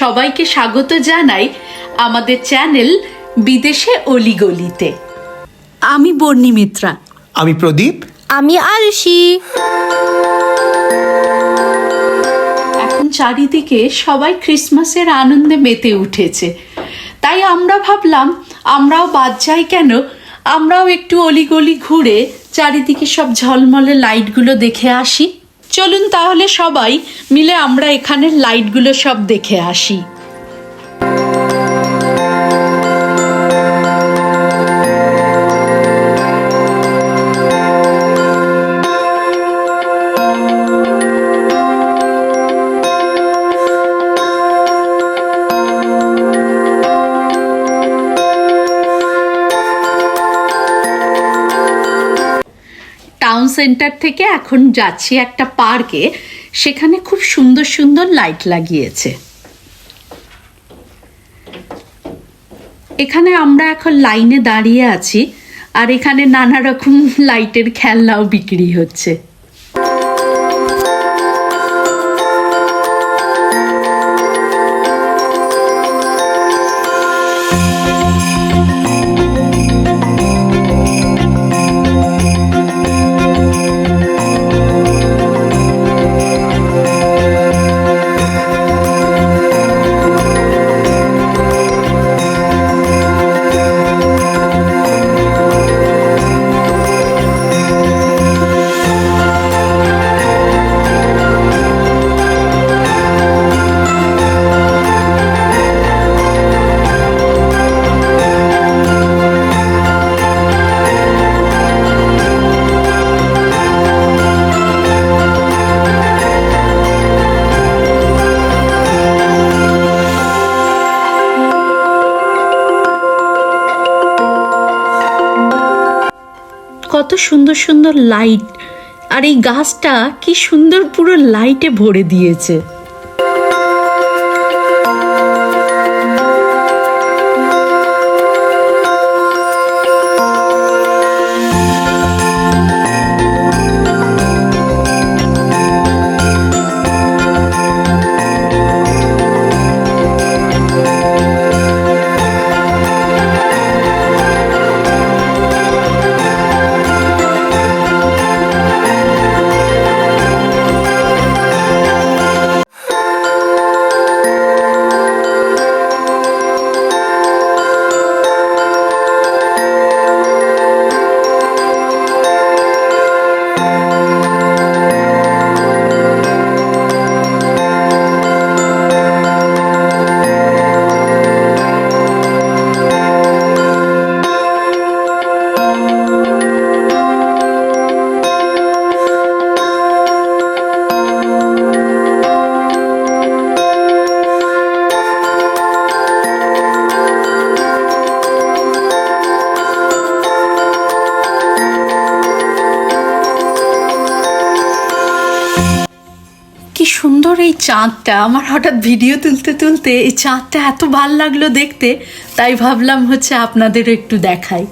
সবাইকে স্বাগত জানাই আমাদের চ্যানেল বিদেশে অলিগলিতে। আমি বর্ণি মিত্রা। আমি প্রদীপ। আমি আরুষি। এখন চারিদিকে সবাই ক্রিসমাসের আনন্দে মেতে উঠেছে, তাই আমরা ভাবলাম আমরাও বাদ যাই কেন, আমরাও একটু অলিগলি ঘুরে চারিদিকে সব ঝলমলে লাইটগুলো দেখে আসি। চলুন তাহলে সবাই মিলে আমরা এখানের লাইটগুলো সব দেখে আসি। টাউন সেন্টার থেকে এখন যাচ্ছি একটা পার্কে, সেখানে খুব সুন্দর সুন্দর লাইট লাগিয়েছে। এখানে আমরা এখন লাইনে দাঁড়িয়ে আছি, আর এখানে নানা রকম লাইটের খেলনাও বিক্রি হচ্ছে। কত সুন্দর সুন্দর লাইট, আর এই গাছটা কি সুন্দর পুরো লাইটে ভরে দিয়েছে। কি সুন্দর এই চাঁদটা! আমার হঠাৎ ভিডিও তুলতে তুলতে এই চাঁদটা এত ভাল লাগলো দেখতে, তাই ভাবলাম আপনাদেরও একটু দেখাই।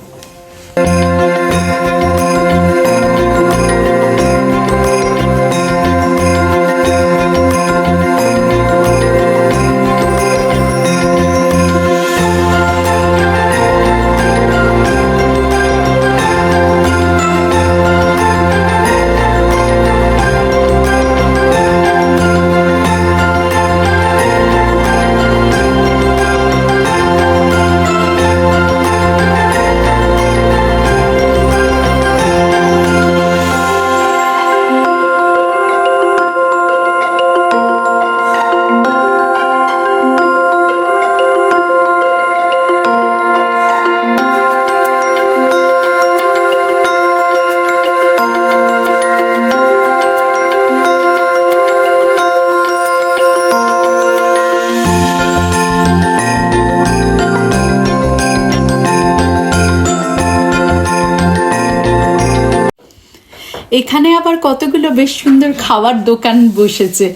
এখানে আবার কতগুলো বেশ সুন্দর খাবার দোকান বসেছে।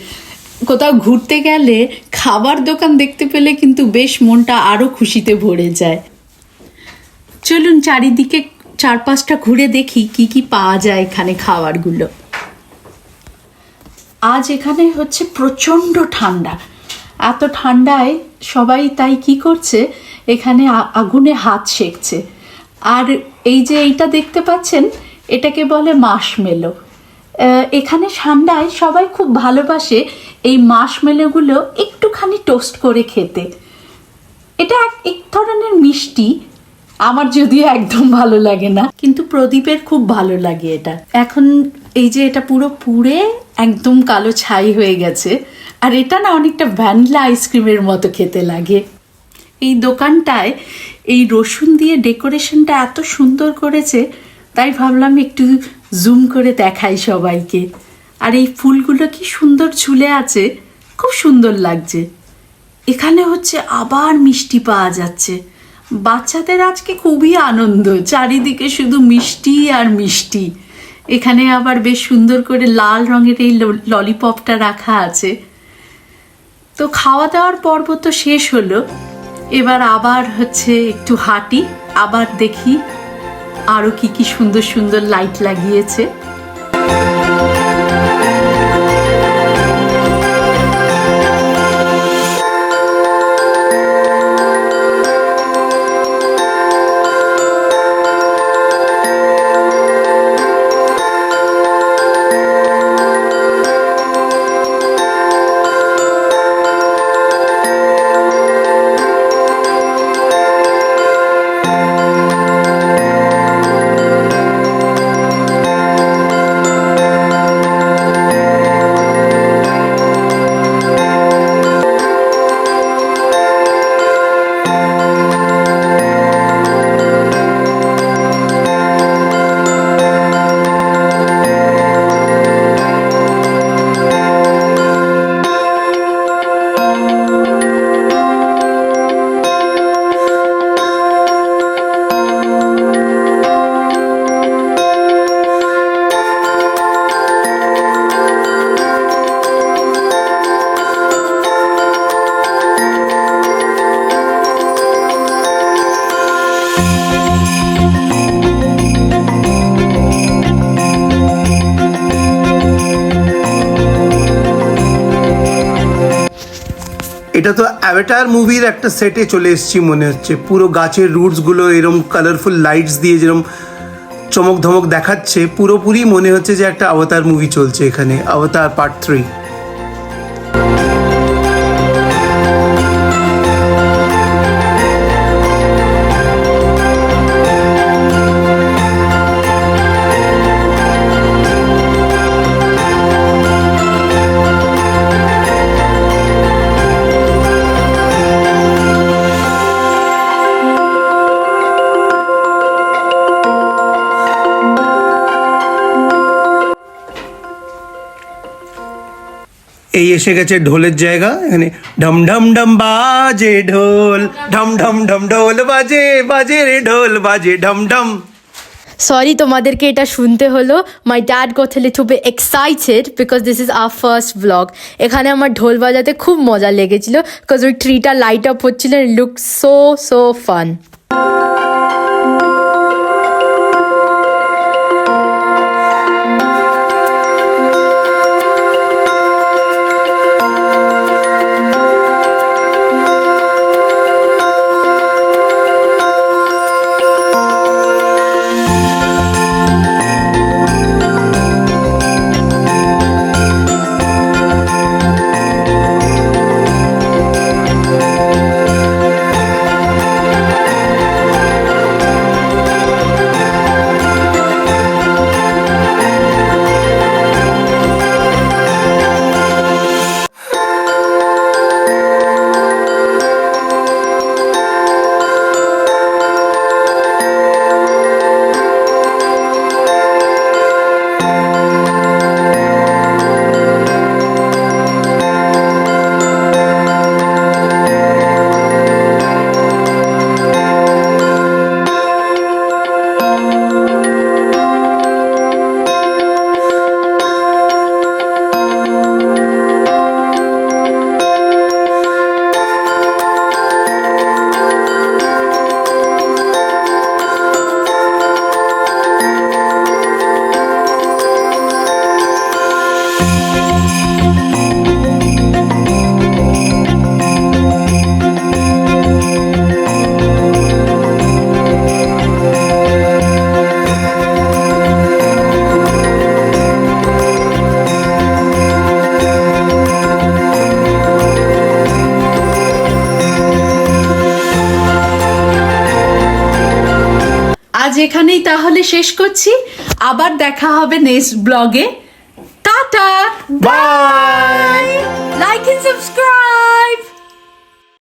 কোথাও ঘুরতে গেলে খাবার দোকান দেখতে পেলে কিন্তু বেশ মনটা আরো খুশিতে ভরে যায়। চলুন চারিদিকে চারপাশটা ঘুরে দেখি কি কি পাওয়া যায় এখানে খাবারগুলো। আজ এখানে প্রচন্ড ঠান্ডা, এত ঠান্ডায় সবাই তাই কি করছে, এখানে আগুনে হাত সেঁকছে। আর এই যে এইটা দেখতে পাচ্ছেন, এটাকে বলে মাশমেলো। এখানে ঠান্ডায় সবাই খুব ভালোবাসে এই মাশমেলোগুলো একটুখানি টোস্ট করে খেতে। এটা এক ধরনের মিষ্টি, আমার যদিও একদম ভালো লাগে না, কিন্তু প্রদীপের খুব ভালো লাগে এটা। এখন এই যে এটা পুরো পুড়ে একদম কালো ছাই হয়ে গেছে, আর এটা না অনেকটা ভ্যানিলা আইসক্রিমের মতো খেতে লাগে। এই দোকানটায় এই রসুন দিয়ে ডেকোরেশনটা এত সুন্দর করেছে, তাই ভাবলাম একটু জুম করে দেখাই সবাইকে। আর এই ফুলগুলো কি সুন্দর ঝুলে আছে, খুব সুন্দর লাগছে। এখানে হচ্ছে আবার মিষ্টি পাওয়া যাচ্ছে। বাচ্চাদের আজকে খুবই আনন্দ, চারিদিকে শুধু মিষ্টি আর মিষ্টি। এখানে আবার বেশ সুন্দর করে লাল রঙের এই ললিপপটা রাখা আছে। তো খাওয়া দাওয়ার পর্ব তো শেষ হলো, এবার আবার হচ্ছে একটু হাঁটি, আবার দেখি আরো কি কি সুন্দর সুন্দর লাইট লাগিয়েছে। এটা তো অ্যাভাটার মুভির একটা সেটে চলে এসেছি মনে হচ্ছে। পুরো গাছের রুটসগুলো এরম কালারফুল লাইটস দিয়ে যেরকম চমক ধমক দেখাচ্ছে, পুরোপুরি মনে হচ্ছে যে একটা অবতার মুভি চলছে এখানে, অবতার পার্ট 3। এই এসে গেছে ঢোলের জায়গা। এখানে ঢম ঢম ঢম বাজে ঢোল, ঢম ঢম ঢম ঢোল বাজে, বাজে রে ঢোল বাজে ঢম ঢম। সরি তোমাদেরকে এটা শুনতে হলো। My dad got a little bit excited because this is our first blog. এখানে আমার ঢোল বাজাতে খুব মজা লেগেছিল বিকজ ওই ট্রিটা লাইট আপ হচ্ছিল, ইট লুক সো সো ফান। আজ এখানেই তাহলে শেষ করছি, আবার দেখা হবে নেক্সট ব্লগে। Tata, bye. Like and subscribe.